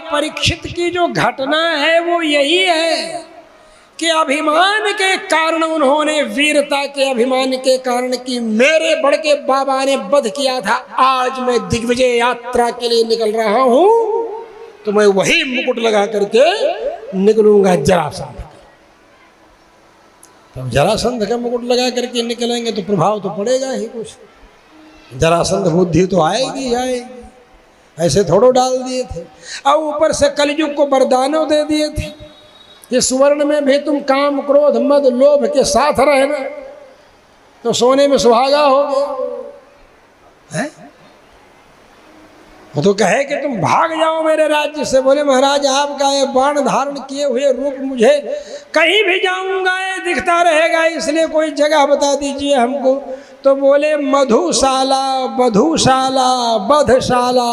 परीक्षित की जो घटना है वो यही है कि अभिमान के कारण उन्होंने, वीरता के अभिमान के कारण कि मेरे बड़के बाबा ने वध किया था, आज मैं दिग्विजय यात्रा के लिए निकल रहा हूं तो मैं वही मुकुट लगा करके निकलूंगा जरासंध। तो जरासंध का मुकुट लगा करके निकलेंगे तो प्रभाव तो पड़ेगा ही कुछ, जरासंध बुद्धि तो आएगी आएगी। ऐसे थोड़ो डाल दिए थे और ऊपर से कलयुग को वरदानों दे दिए थे कि सुवर्ण में भी तुम काम क्रोध मद लोभ के साथ रहना, तो सोने में सुहागा हो गया है। वो तो कहे कि तुम भाग जाओ मेरे राज्य से। बोले महाराज आपका ये बाण धारण किए हुए रूप मुझे कहीं भी जाऊंगा ये दिखता रहेगा, इसलिए कोई जगह बता दीजिए हमको। तो बोले मधुशाला, बधुशाला, बधशाला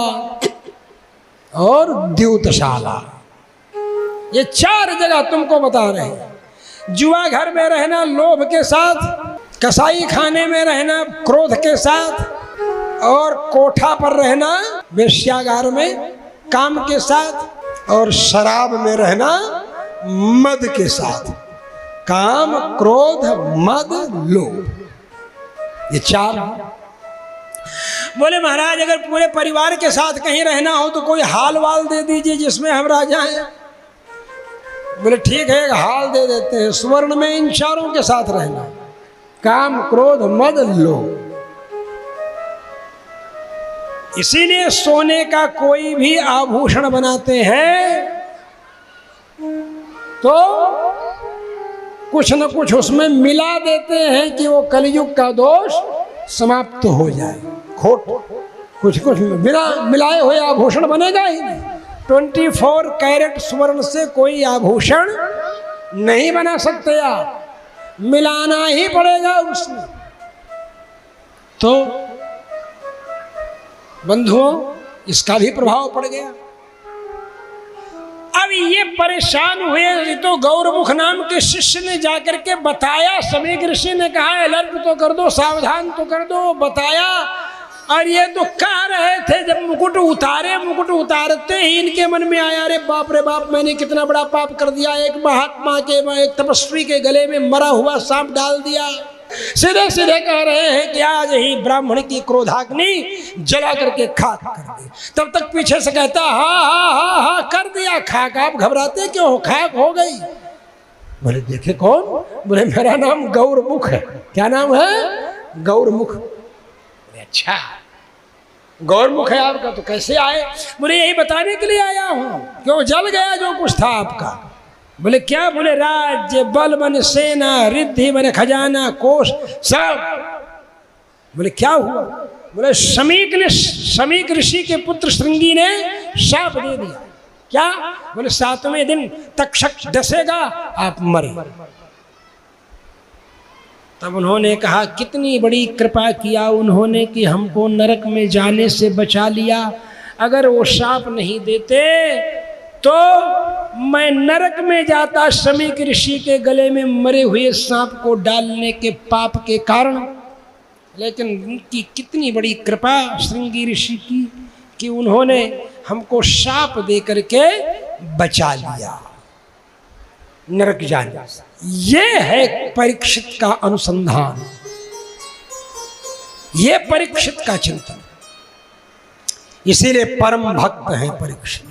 और द्यूतशाला, ये 4 जगह तुमको बता रहे हैं। जुआ घर में रहना लोभ के साथ, कसाई खाने में रहना क्रोध के साथ, और कोठा पर रहना वेश्यागार में काम के साथ, और शराब में रहना मद के साथ। काम क्रोध मद लोभ, ये 4। बोले महाराज अगर पूरे परिवार के साथ कहीं रहना हो तो कोई हाल वाल दे दीजिए जिसमें हम रह जाएं। बोले ठीक है, एक हाल दे देते हैं, सुवर्ण में इन 4 के साथ रहना, काम क्रोध मद लोभ। इसीलिए सोने का कोई भी आभूषण बनाते हैं तो कुछ न कुछ उसमें मिला देते हैं कि वो कलयुग का दोष समाप्त हो जाए। खोट कुछ कुछ बिना मिलाए हुए आभूषण बनेगा ही नहीं। 24 कैरेट स्वर्ण से कोई आभूषण नहीं बना सकते आप, मिलाना ही पड़ेगा उसमें। तो बंधुओं इसका भी प्रभाव पड़ गया। अब ये परेशान हुए तो गौरमुख नाम के शिष्य ने जाकर के बताया। समीक ऋषि ने कहा अलर्ट तो कर दो, सावधान तो कर दो, बताया। और ये तो कह रहे थे जब मुकुट उतारे, मुकुट उतारते ही इनके मन में आया अरे बाप रे बाप, मैंने कितना बड़ा पाप कर दिया। एक महात्मा के, एक तपस्वी के गले में मरा हुआ सांप डाल दिया। सीधे सीधे कह रहे हैं कि आज ही ब्राह्मण की क्रोधाग्नि जला करके खाक कर दे। तब तक पीछे से कहता हाँ हाँ हाँ हाँ कर दिया खाक। आप घबराते क्यों हो, खाक हो गई। बोले देखे कौन? बोले मेरा नाम गौरमुख है। क्या नाम है? गौरमुख। अच्छा गौरमुख है आपका, तो कैसे आए? बोले यही बताने के लिए आया हूं, क्यों जल गया जो कुछ था आपका। बोले क्या? बोले राज्य बल बन सेना रिद्धि बन खजाना कोष सब। बोले क्या हुआ? बोले समीक ऋषि के पुत्र श्रृंगी ने शाप दे दिया। क्या? बोले 7वें दिन तक्षक डसेगा, आप मरे। तब उन्होंने कहा कितनी बड़ी कृपा किया उन्होंने कि हमको नरक में जाने से बचा लिया। अगर वो शाप नहीं देते तो मैं नरक में जाता समीक ऋषि के गले में मरे हुए सांप को डालने के पाप के कारण। लेकिन उनकी कितनी बड़ी कृपा श्रृंगी ऋषि की कि उन्होंने हमको शाप दे करके बचा लिया नरक जाने से। ये है परीक्षित का अनुसंधान, ये परीक्षित का चिंतन। इसीलिए परम भक्त है परीक्षित।